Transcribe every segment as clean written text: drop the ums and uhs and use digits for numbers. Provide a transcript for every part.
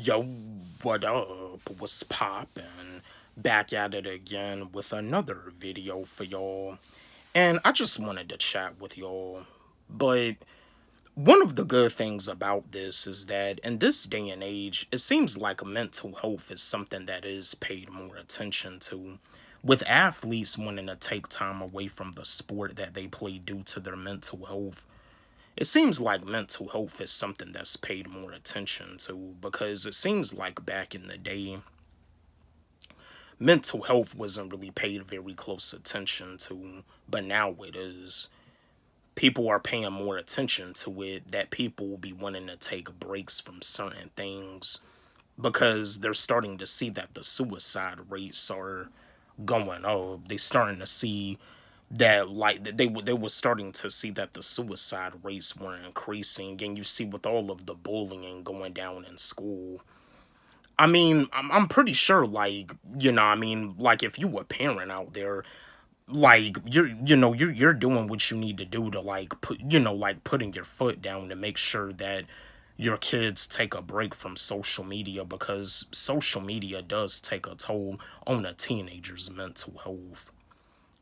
Yo, what up? What's poppin'? Back at it again with another video for y'all. And I just wanted to chat with y'all. But one of the good things about this is that in this day and age, it seems like mental health is something that is paid more attention to. With athletes wanting to take time away from the sport that they play due to their mental health, it seems like mental health is something that's paid more attention to because it seems like back in the day, mental health wasn't really paid very close attention to, but now it is. People are paying more attention to it, that people will be wanting to take breaks from certain things because they're starting to see that the suicide rates are going up. They're starting to see that they were starting to see that the suicide rates were increasing, and you see with all of the bullying going down in school. I mean, I'm pretty sure, like if you a parent out there, like you're doing what you need to do to like putting your foot down to make sure that your kids take a break from social media because social media does take a toll on a teenager's mental health.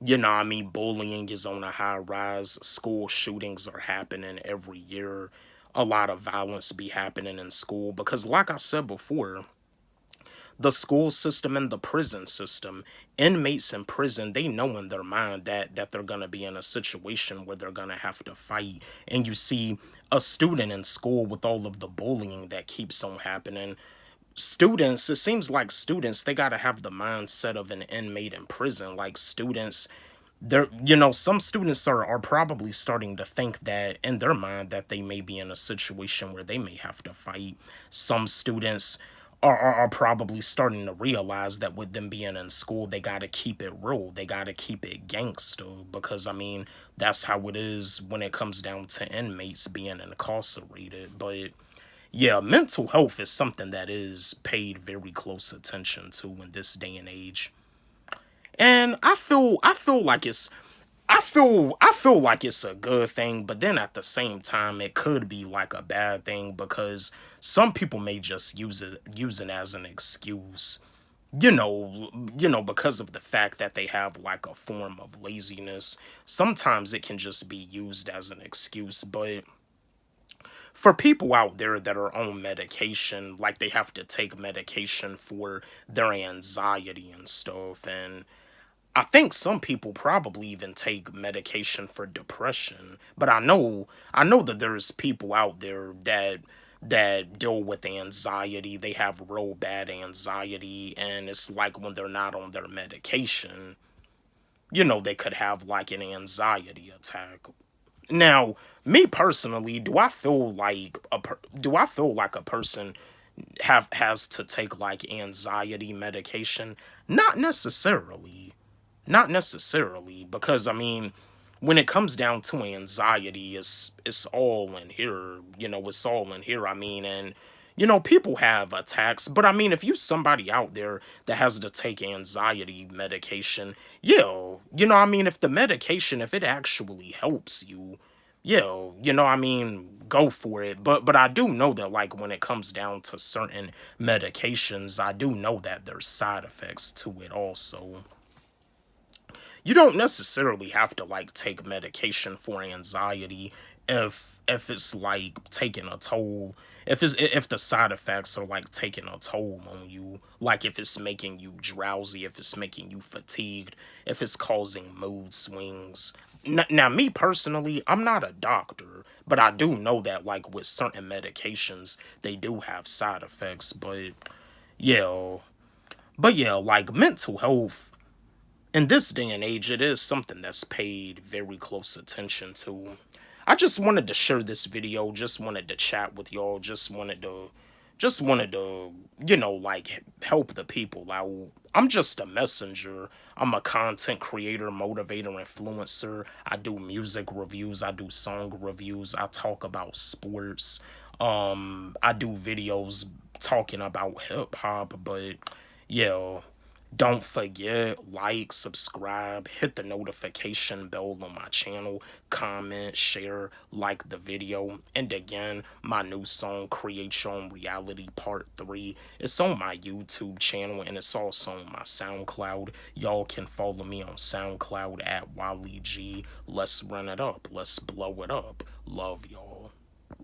Bullying is on a high rise. School shootings are happening every year. A lot of violence be happening in school because, like I said before, the school system and the prison system, inmates in prison, they know in their mind that they're gonna be in a situation where they're gonna have to fight. And you see a student in school with all of the bullying that keeps on happening. Students, it seems like students, they gotta have the mindset of an inmate in prison. Like students, some students are probably starting to think that in their mind that they may be in a situation where they may have to fight. Some students are probably starting to realize that with them being in school, they got to keep it real. They got to keep it gangster because, I mean, that's how it is when it comes down to inmates being incarcerated. But yeah, mental health is something that is paid very close attention to in this day and age. And I feel like it's a good thing, but then at the same time it could be like a bad thing because some people may just use it as an excuse. Because of the fact that they have like a form of laziness. Sometimes it can just be used as an excuse, but for people out there that are on medication, like they have to take medication for their anxiety and stuff, and I think some people probably even take medication for depression, but I know that there's people out there that deal with anxiety. They have real bad anxiety, and it's like when they're not on their medication, they could have like an anxiety attack. Now, me personally, do I feel like a person have has to take like anxiety medication? Not necessarily. Not necessarily, because I mean, when it comes down to anxiety, it's all in here. It's all in here. I mean, and people have attacks, but I mean, if you somebody out there that has to take anxiety medication, I mean, if the medication, if it actually helps you, I mean, go for it. But I do know that like when it comes down to certain medications, I do know that there's side effects to it also. You don't necessarily have to like take medication for anxiety if it's like taking a toll, if the side effects are like taking a toll on you, like if it's making you drowsy, if it's making you fatigued, if it's causing mood swings. Now me personally, I'm not a doctor, but I do know that like with certain medications they do have side effects. Yeah yeah, like mental health in this day and age, it is something that's paid very close attention to. I just wanted to share this video, just wanted to chat with y'all, just wanted to, like help the people out. I'm just a messenger. I'm a content creator, motivator, influencer. I do music reviews, I do song reviews, I talk about sports. I do videos talking about hip hop, but yeah, Don't forget, like, subscribe, hit the notification bell on my channel, comment, share, like the video. And again, my new song, Create Your Own Reality Part 3, it's on my YouTube channel and it's also on my SoundCloud. Y'all can follow me on SoundCloud at Wally G. Let's run it up. Let's blow it up. Love y'all.